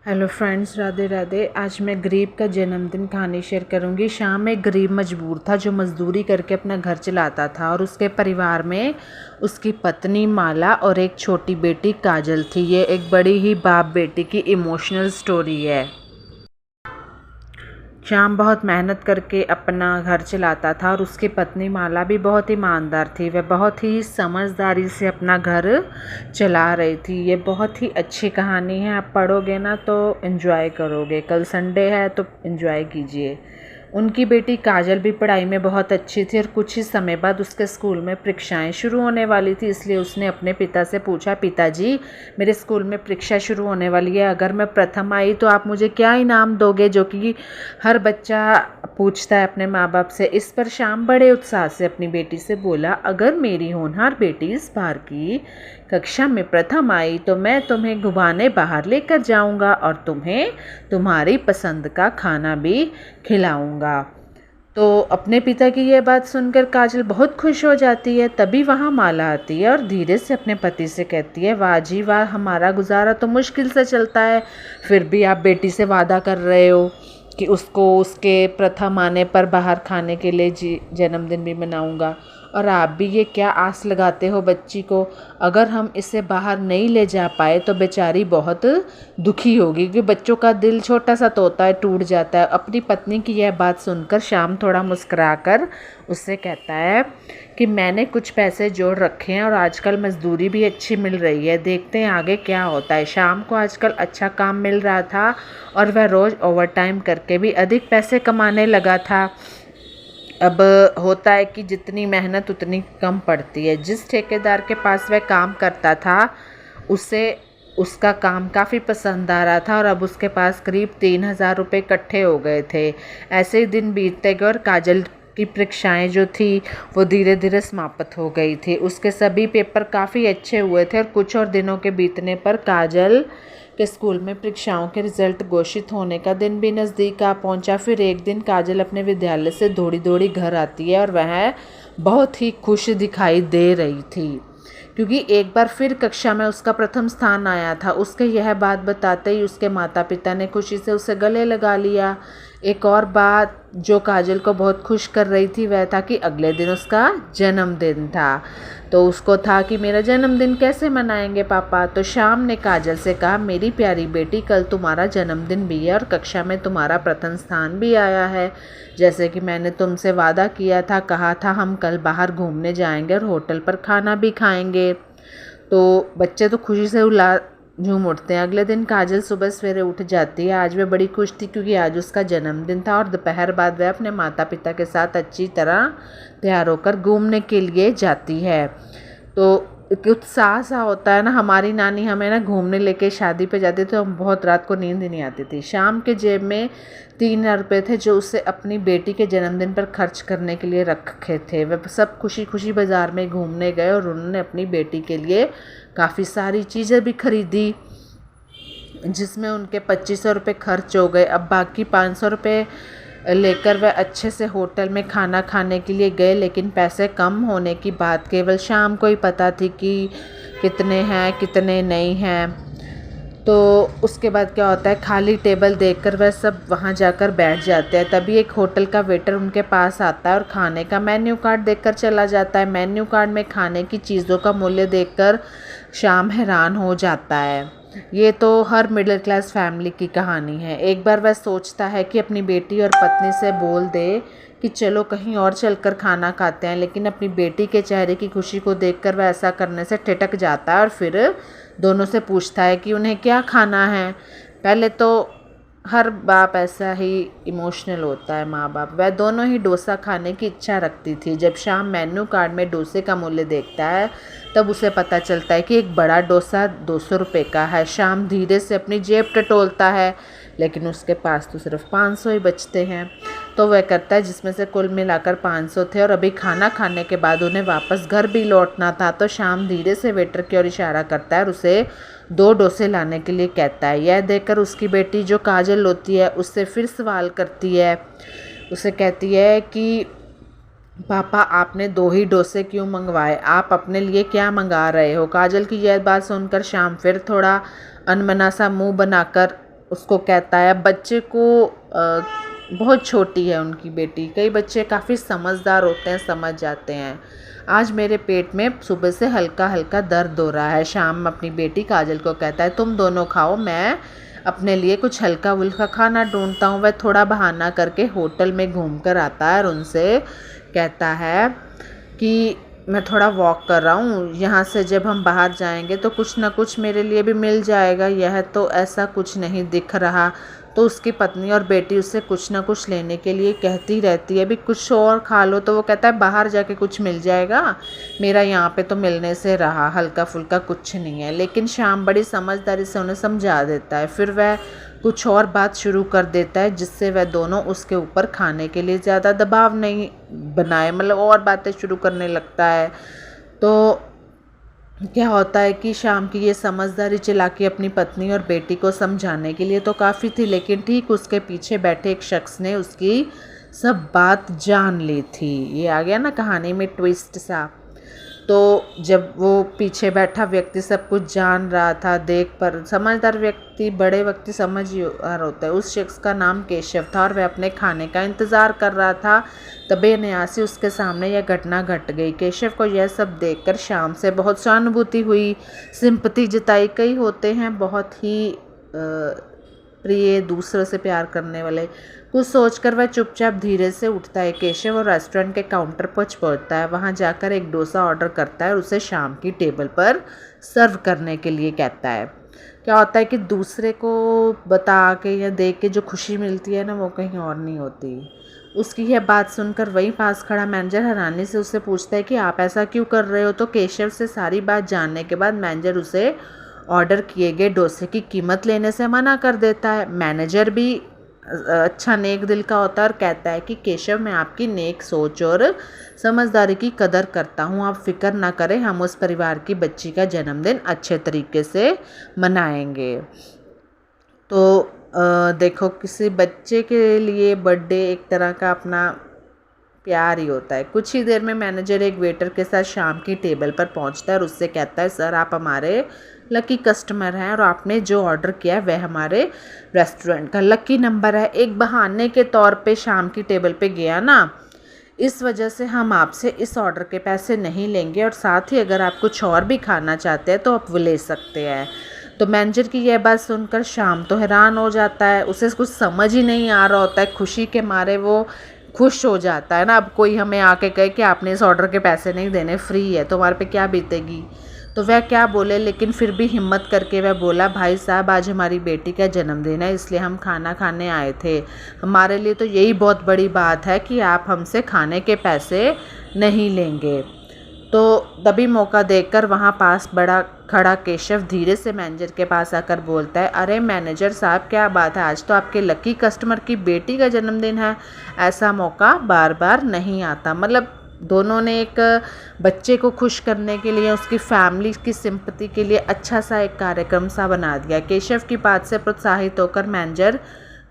Hello friends, Radhe Radhe. आज मैं गरीब का जन्मदिन कहानी शेयर करूंगी। शाम एक गरीब मजबूर था जो मजदूरी करके अपना घर चलाता था और उसके परिवार में उसकी पत्नी माला और एक छोटी बेटी काजल थी। ये एक बड़ी ही बाप बेटी की इमोशनल स्टोरी है। श्याम बहुत मेहनत करके अपना घर चलाता था और उसकी पत्नी माला भी बहुत ईमानदार थी। वह बहुत ही समझदारी से अपना घर चला रही थी। ये बहुत ही अच्छी कहानी है, आप पढ़ोगे ना तो एंजॉय करोगे। कल संडे है तो एंजॉय कीजिए। उनकी बेटी काजल भी पढ़ाई में बहुत अच्छी थी और कुछ ही समय बाद उसके स्कूल में परीक्षाएं शुरू होने वाली थी। इसलिए उसने अपने पिता से पूछा, पिताजी मेरे स्कूल में परीक्षा शुरू होने वाली है, अगर मैं प्रथम आई तो आप मुझे क्या इनाम दोगे, जो कि हर बच्चा पूछता है अपने माँ बाप से। इस पर श्याम बड़े उत्साह से अपनी बेटी से बोला, अगर मेरी होनहार बेटी इस बार की कक्षा में प्रथम आई तो मैं तुम्हें घुमाने बाहर लेकर जाऊंगा और तुम्हें तुम्हारी पसंद का खाना भी खिलाऊंगा। तो अपने पिता की यह बात सुनकर काजल बहुत खुश हो जाती है। तभी वहाँ माला आती है और धीरे से अपने पति से कहती है, वाह जी वाह, हमारा गुजारा तो मुश्किल से चलता है, फिर भी आप बेटी से वादा कर रहे हो कि उसको उसके प्रथम आने पर बाहर खाने के लिए जन्मदिन भी मनाऊंगा। और आप भी ये क्या आस लगाते हो बच्ची को, अगर हम इसे बाहर नहीं ले जा पाए तो बेचारी बहुत दुखी होगी, क्योंकि बच्चों का दिल छोटा सा तो होता है, टूट जाता है। अपनी पत्नी की यह बात सुनकर श्याम थोड़ा मुस्कुराकर उससे कहता है कि मैंने कुछ पैसे जोड़ रखे हैं और आजकल मजदूरी भी अच्छी मिल रही है, देखते हैं आगे क्या होता है। श्याम को आजकल अच्छा काम मिल रहा था और वह रोज़ ओवरटाइम करके भी अधिक पैसे कमाने लगा था। अब होता है कि जितनी मेहनत उतनी कम पड़ती है। जिस ठेकेदार के पास वह काम करता था उसे उसका काम काफ़ी पसंद आ रहा था और अब उसके पास करीब 3,000 रुपये इकट्ठे हो गए थे। ऐसे ही दिन बीतते गए और काजल की परीक्षाएं जो थी वो धीरे धीरे समाप्त हो गई थी। उसके सभी पेपर काफ़ी अच्छे हुए थे और कुछ और दिनों के बीतने पर काजल के स्कूल में परीक्षाओं के रिजल्ट घोषित होने का दिन भी नज़दीक आ पहुंचा। फिर एक दिन काजल अपने विद्यालय से दौड़ी दौड़ी घर आती है और वह बहुत ही खुश दिखाई दे रही थी, क्योंकि एक बार फिर कक्षा में उसका प्रथम स्थान आया था। उसके यह बात बताते ही उसके माता पिता ने खुशी से उसे गले लगा लिया। एक और बात जो काजल को बहुत खुश कर रही थी वह था कि अगले दिन उसका जन्मदिन था। तो उसको था कि मेरा जन्मदिन कैसे मनाएंगे पापा। तो श्याम ने काजल से कहा, मेरी प्यारी बेटी, कल तुम्हारा जन्मदिन भी है और कक्षा में तुम्हारा प्रथम स्थान भी आया है। जैसे कि मैंने तुमसे वादा किया था, कहा था हम कल बाहर घूमने जाएंगे और होटल पर खाना भी खाएंगे। तो बच्चे तो खुशी से झूम उठते हैं। अगले दिन काजल सुबह सवेरे उठ जाती है। आज वह बड़ी खुश थी क्योंकि आज उसका जन्मदिन था और दोपहर बाद वह अपने माता पिता के साथ अच्छी तरह तैयार होकर घूमने के लिए जाती है। तो एक उत्साह सा होता है ना। हमारी नानी हमें ना घूमने लेके शादी पे जाती तो हम बहुत रात को नींद ही नहीं आती थी। शाम के जेब में 3,000 रुपये थे जो उसे अपनी बेटी के जन्मदिन पर खर्च करने के लिए रखे थे। वह सब खुशी खुशी बाज़ार में घूमने गए और उन्होंने अपनी बेटी के लिए काफ़ी सारी चीज़ें भी खरीदी, जिसमें उनके 2,500 रुपये खर्च हो गए। अब बाकी 500 रुपये लेकर वह अच्छे से होटल में खाना खाने के लिए गए, लेकिन पैसे कम होने की बात केवल शाम को ही पता थी कि कितने हैं कितने नहीं हैं। तो उसके बाद क्या होता है, खाली टेबल देखकर वह सब वहाँ जाकर बैठ जाते हैं। तभी एक होटल का वेटर उनके पास आता है और खाने का मेन्यू कार्ड देखकर चला जाता है। मेन्यू कार्ड में खाने की चीज़ों का मूल्य देखकर श्याम हैरान हो जाता है। ये तो हर मिडिल क्लास फैमिली की कहानी है। एक बार वह सोचता है कि अपनी बेटी और पत्नी से बोल दे कि चलो कहीं और चलकर खाना खाते हैं, लेकिन अपनी बेटी के चेहरे की खुशी को देखकर वह ऐसा करने से ठिठक जाता है और फिर दोनों से पूछता है कि उन्हें क्या खाना है। पहले तो हर बाप ऐसा ही इमोशनल होता है, माँ बाप। वह दोनों ही डोसा खाने की इच्छा रखती थी। जब शाम मेन्यू कार्ड में डोसे का मूल्य देखता है तब उसे पता चलता है कि एक बड़ा डोसा 200 रुपये का है। शाम धीरे से अपनी जेब टटोलता है, लेकिन उसके पास तो सिर्फ 500 ही बचते हैं। तो वह करता है, जिसमें से कुल मिलाकर 500 थे और अभी खाना खाने के बाद उन्हें वापस घर भी लौटना था। तो शाम धीरे से वेटर की ओर इशारा करता है और उसे 2 डोसे लाने के लिए कहता है। यह देखकर उसकी बेटी जो काजल होती है उससे फिर सवाल करती है। उसे कहती है कि पापा आपने 2 ही डोसे क्यों मंगवाए, आप अपने लिए क्या मंगा रहे हो। काजल की यह बात सुनकर श्याम फिर थोड़ा अनमना सा मुंह बनाकर उसको कहता है। बच्चे को बहुत छोटी है उनकी बेटी। कई बच्चे काफ़ी समझदार होते हैं, समझ जाते हैं। आज मेरे पेट में सुबह से हल्का हल्का दर्द हो रहा है। शाम अपनी बेटी काजल को कहता है तुम दोनों खाओ, मैं अपने लिए कुछ हल्का वुल्का खाना ढूंढता हूँ। वह थोड़ा बहाना करके होटल में घूम कर आता है और उनसे कहता है कि मैं थोड़ा वॉक कर रहा हूँ, यहाँ से जब हम बाहर जाएंगे तो कुछ ना कुछ मेरे लिए भी मिल जाएगा। यह तो ऐसा कुछ नहीं दिख रहा। तो उसकी पत्नी और बेटी उससे कुछ ना कुछ लेने के लिए कहती रहती है, भी कुछ और खा लो। तो वो कहता है बाहर जाके कुछ मिल जाएगा, मेरा यहाँ पे तो मिलने से रहा, हल्का फुल्का कुछ नहीं है। लेकिन शाम बड़ी समझदारी से उन्हें समझा देता है। फिर वह कुछ और बात शुरू कर देता है जिससे वह दोनों उसके ऊपर खाने के लिए ज़्यादा दबाव नहीं बनाए, मतलब और बातें शुरू करने लगता है। तो क्या होता है कि शाम की ये समझदारी चालाकी अपनी पत्नी और बेटी को समझाने के लिए तो काफ़ी थी, लेकिन ठीक उसके पीछे बैठे एक शख्स ने उसकी सब बात जान ली थी। ये आ गया ना कहानी में ट्विस्ट सा। तो जब वो पीछे बैठा व्यक्ति सब कुछ जान रहा था, देख पर समझदार व्यक्ति, बड़े व्यक्ति समझदार होता है, उस शख्स का नाम केशव था और वह अपने खाने का इंतज़ार कर रहा था। तबे अनायासी उसके सामने यह घटना घट गई। केशव को यह सब देखकर शाम से बहुत सहानुभूति हुई, सिंपैथी जताई। कई होते हैं बहुत ही प्रिय, दूसरों से प्यार करने वाले। कुछ सोचकर वह चुपचाप धीरे से उठता है। केशव और रेस्टोरेंट के काउंटर पर पहुंचता है। वहां जाकर एक डोसा ऑर्डर करता है और उसे शाम की टेबल पर सर्व करने के लिए कहता है। क्या होता है कि दूसरे को बता के या देख के जो खुशी मिलती है ना, वो कहीं और नहीं होती। उसकी यह बात सुनकर वहीं पास खड़ा मैनेजर हैरानी से उससे पूछता है कि आप ऐसा क्यों कर रहे हो। तो केशव से सारी बात जानने के बाद मैनेजर उसे ऑर्डर किए गए डोसे की कीमत लेने से मना कर देता है। मैनेजर भी अच्छा नेक दिल का होता है और कहता है कि केशव, मैं आपकी नेक सोच और समझदारी की कदर करता हूँ, आप फिक्र ना करें, हम उस परिवार की बच्ची का जन्मदिन अच्छे तरीके से मनाएंगे। तो देखो, किसी बच्चे के लिए बर्थडे एक तरह का अपना प्यार ही होता है। कुछ ही देर में मैनेजर एक वेटर के साथ शाम की टेबल पर पहुंचता है और उससे कहता है, सर आप हमारे लकी कस्टमर हैं और आपने जो ऑर्डर किया है वह हमारे रेस्टोरेंट का लकी नंबर है। एक बहाने के तौर पे शाम की टेबल पे गया ना, इस वजह से हम आपसे इस ऑर्डर के पैसे नहीं लेंगे और साथ ही अगर आप कुछ और भी खाना चाहते हैं तो आप वो ले सकते हैं। तो मैनेजर की यह बात सुनकर शाम तो हैरान हो जाता है। उसे कुछ समझ ही नहीं आ रहा होता है। खुशी के मारे वो खुश हो जाता है ना। अब कोई हमें आके कहे कि आपने इस ऑर्डर के पैसे नहीं देने, फ्री है, तो हमारे पे क्या बीतेगी। तो वह क्या बोले, लेकिन फिर भी हिम्मत करके वह बोला, भाई साहब आज हमारी बेटी का जन्मदिन है, इसलिए हम खाना खाने आए थे। हमारे लिए तो यही बहुत बड़ी बात है कि आप हमसे खाने के पैसे नहीं लेंगे। तो तभी मौका देखकर वहाँ पास बड़ा खड़ा केशव धीरे से मैनेजर के पास आकर बोलता है, अरे मैनेजर साहब क्या बात है, आज तो आपके लकी कस्टमर की बेटी का जन्मदिन है, ऐसा मौका बार बार नहीं आता। मतलब दोनों ने एक बच्चे को खुश करने के लिए, उसकी फैमिली की सिंपैथी के लिए अच्छा सा एक कार्यक्रम सा बना दिया। केशव की बात से प्रोत्साहित होकर मैनेजर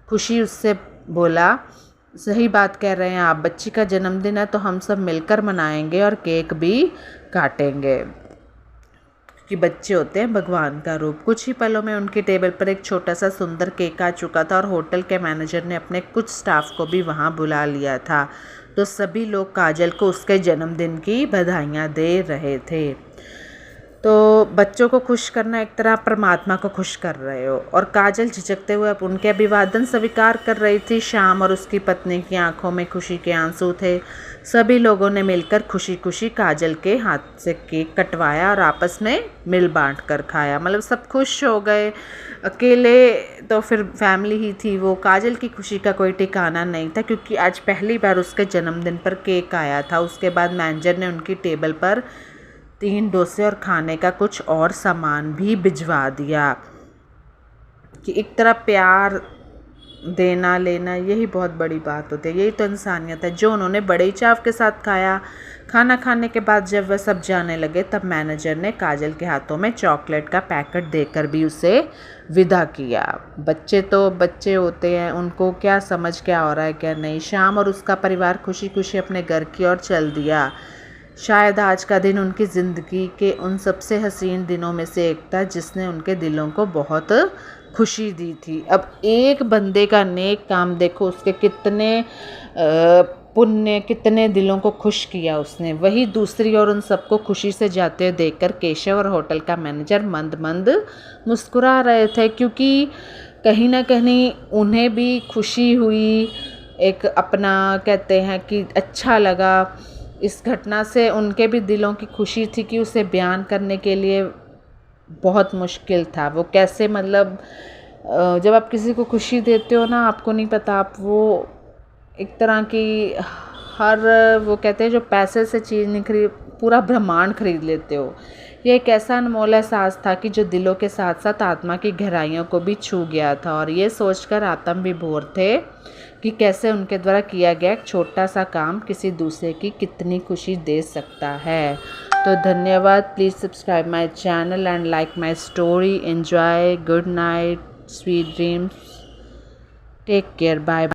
खुशी उससे बोला, सही बात कह रहे हैं आप, बच्ची का जन्मदिन है तो हम सब मिलकर मनाएंगे और केक भी काटेंगे, कि बच्चे होते हैं भगवान का रूप। कुछ ही पलों में उनकी टेबल पर एक छोटा सा सुंदर केक आ चुका था और होटल के मैनेजर ने अपने कुछ स्टाफ को भी वहां बुला लिया था। तो सभी लोग काजल को उसके जन्मदिन की बधाइयाँ दे रहे थे। तो बच्चों को खुश करना एक तरह परमात्मा को खुश कर रहे हो। और काजल झिझकते हुए अब उनके अभिवादन स्वीकार कर रही थी। शाम और उसकी पत्नी की आंखों में खुशी के आंसू थे। सभी लोगों ने मिलकर खुशी खुशी काजल के हाथ से केक कटवाया और आपस में मिल बांट कर खाया। मतलब सब खुश हो गए। अकेले तो फिर फैमिली ही थी वो। काजल की खुशी का कोई ठिकाना नहीं था, क्योंकि आज पहली बार उसके जन्मदिन पर केक आया था। उसके बाद मैनेजर ने उनकी टेबल पर 3 डोसे और खाने का कुछ और सामान भी भिजवा दिया। कि एक तरह प्यार देना लेना, यही बहुत बड़ी बात होती है, यही तो इंसानियत है, जो उन्होंने बड़े ही चाव के साथ खाया। खाना खाने के बाद जब वह सब जाने लगे तब मैनेजर ने काजल के हाथों में चॉकलेट का पैकेट देकर भी उसे विदा किया। बच्चे तो बच्चे होते हैं, उनको क्या समझ क्या हो रहा है क्या नहीं। शाम और उसका परिवार खुशी खुशी अपने घर की ओर चल दिया। शायद आज का दिन उनकी ज़िंदगी के उन सबसे हसीन दिनों में से एक था जिसने उनके दिलों को बहुत खुशी दी थी। अब एक बंदे का नेक काम देखो, उसके कितने पुण्य, कितने दिलों को खुश किया उसने। वही दूसरी ओर उन सबको खुशी से जाते हुए देखकर केशव और होटल का मैनेजर मंद मंद मुस्कुरा रहे थे, क्योंकि कहीं ना कहीं उन्हें भी खुशी हुई, एक अपना कहते हैं कि अच्छा लगा इस घटना से। उनके भी दिलों की खुशी थी कि उसे बयान करने के लिए बहुत मुश्किल था। वो कैसे, मतलब जब आप किसी को खुशी देते हो ना, आपको नहीं पता, आप वो एक तरह की हर, वो कहते हैं जो पैसे से चीज़ नहीं खरीद, पूरा ब्रह्मांड खरीद लेते हो। ये एक ऐसा अनमोल एहसास था कि जो दिलों के साथ साथ आत्मा की गहराइयों को भी छू गया था। और ये सोचकर आत्म विभोर थे कि कैसे उनके द्वारा किया गया एक छोटा सा काम किसी दूसरे की कितनी खुशी दे सकता है। तो धन्यवाद। Please subscribe my channel and like my story. Enjoy. Good night, sweet dreams, take care, bye.